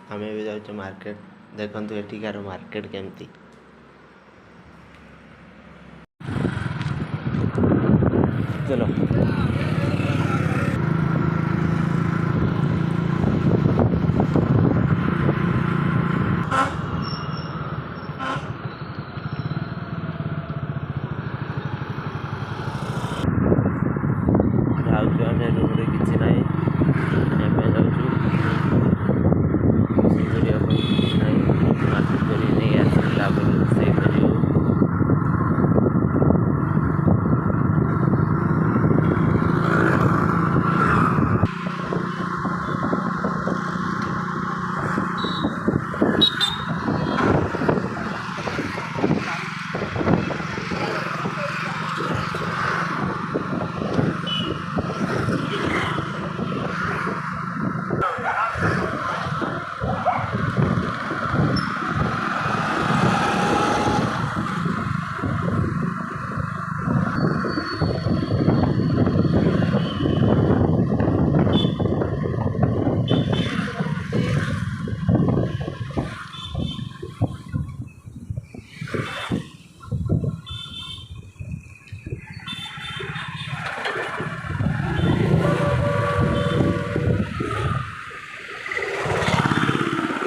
आम भी जाऊँ मार्केट देखु एठिकार मार्केट केमती चलो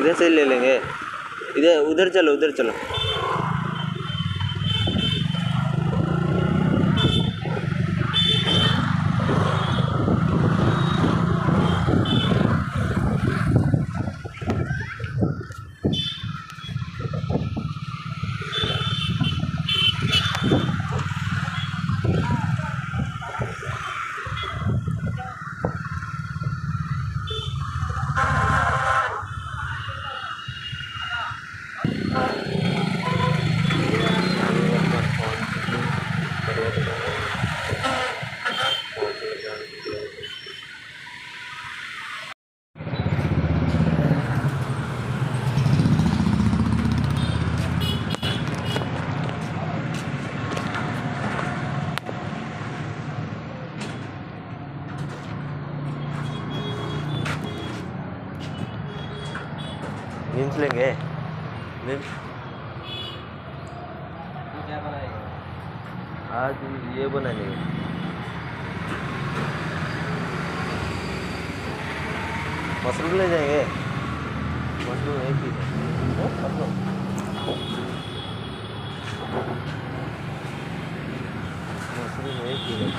इधर से ले लेंगे इधर उधर चलो उधर चलो मीम्स लेंगे मीम्स क्या बनाएगा आज ये बनाएंगे मशरूम ले जाएंगे मशरूम एक ही मशरूम मशरूम एक ही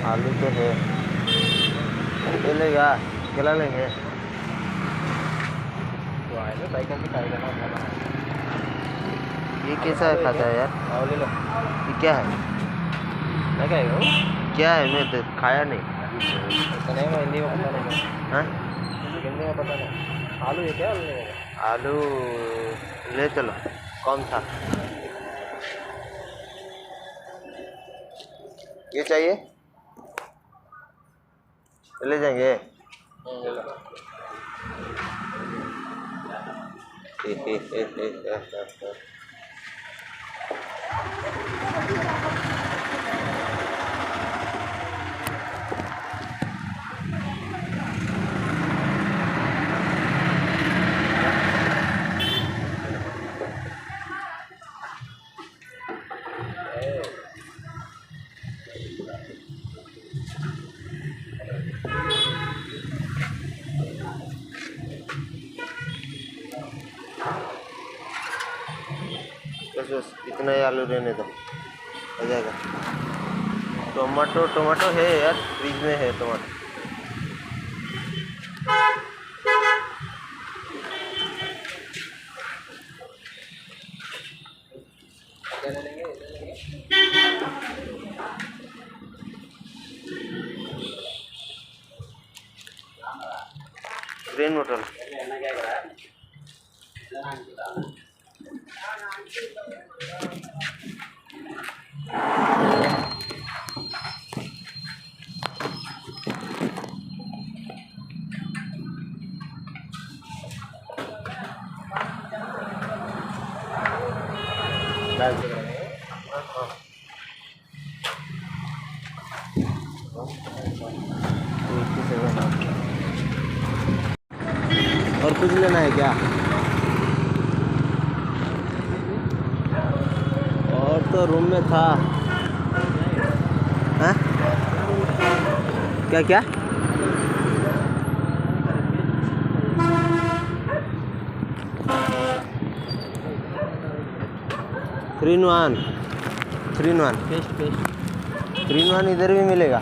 आलू तो है ये लेगा केला लेंगे तो आए ना साइकिल से खाएगा ना खाना ये कैसा है खाता है यार आओ ले लो ये क्या है मैं खाएगा क्या है मैं तो खाया नहीं ऐसा नहीं मैं हिंदी में पता नहीं हाँ हिंदी में पता नहीं आलू है क्या आलू लेगा आलू ले चलो कौन था ये चाहिए ले जाएंगे ले लो बस इतना ही आलू रहने दो हो जाएगा टमाटो है यार फ्रिज में है टमाटो क्या ले लेंगे ग्रीन होटल और कुछ लेना है क्या? और तो रूम में था। हाँ? क्या क्या? 3-in-1 3-in-1 3-in-1 इधर भी मिलेगा।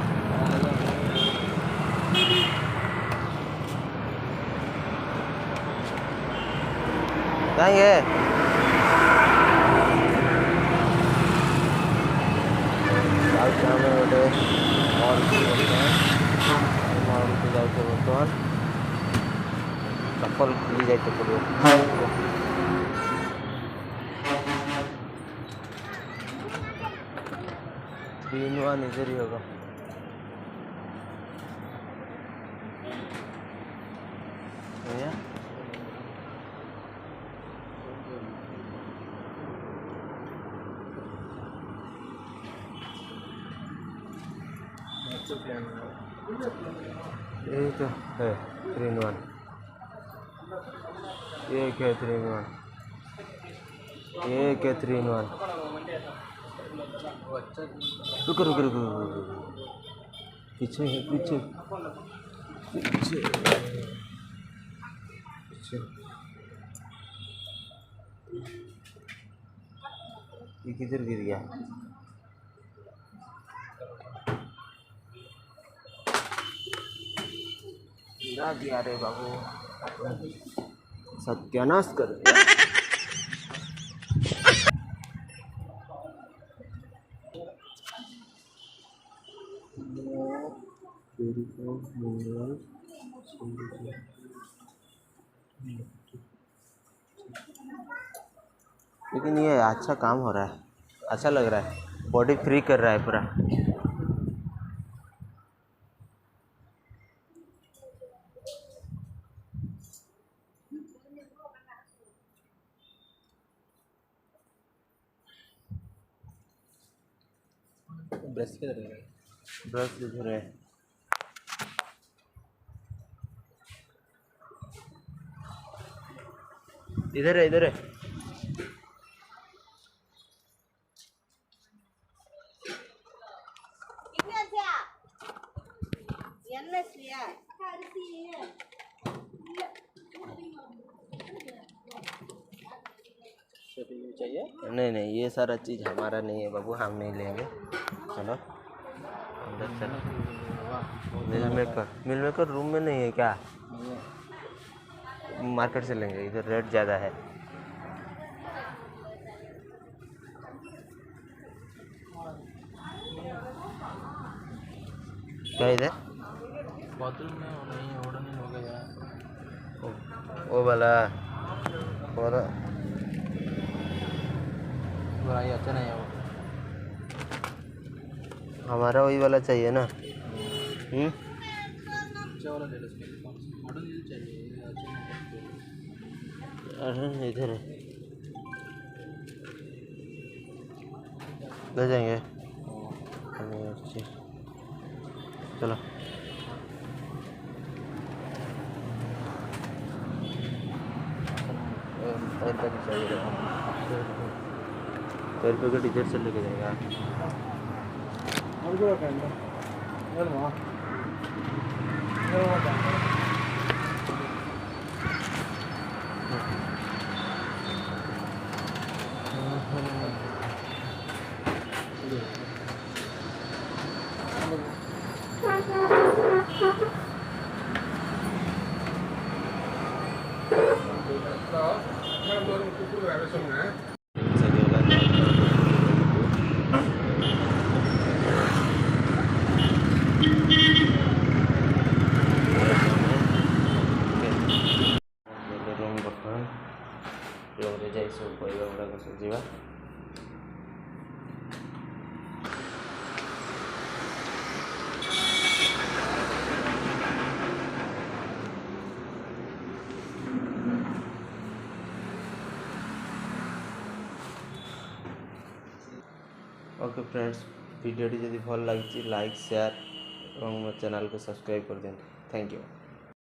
जाएंगे। बर्तमान चप्पल खुली जाए तो पड़ो 3-in-1 इधर ही होगा। भैया ये तो है 3-in-1। ये क्या 3-in-1? ये क्या 3-in-1? रुको रुको रुको पीछे है पीछे पीछे पीछे। ये किधर गिर गया? गिरा दिया रे बाबू, सत्यानाश कर दिया। लेकिन ये अच्छा काम हो रहा है, अच्छा लग रहा है, बॉडी फ्री कर रहा है पूरा। ब्रश किधर है? ब्रश इधर है। इधर है इधर है। चाहिए? नहीं नहीं, ये सारा चीज़ हमारा नहीं है बाबू, हम नहीं लेंगे। चलो अंदर चलो। मिल मेकर रूम में नहीं है क्या? मार्केट से लेंगे, इधर रेट ज़्यादा है। क्या इधर बाथरूम में नहीं ओढ़ने हो गया। वो वाला और बुराई अच्छा नहीं है वो। हमारा वही वाला चाहिए ना। अच्छा वाला ले लो, मॉडल ये चाहिए, ये अच्छा नहीं है। अरे इधर है, ले जाएंगे। चलो चाहिए 100 रुपये का टीचर से लेके जाएगा। ओके फ्रेंड्स, भिडियोटी जदि भल लगी लाइक शेयर ଏବଂ ମୋ ଚ୍ୟାନେଲ୍କୁ ସବସ୍କ୍ରାଇବ୍ କରିଦିଅନ୍ତୁ। Thank you.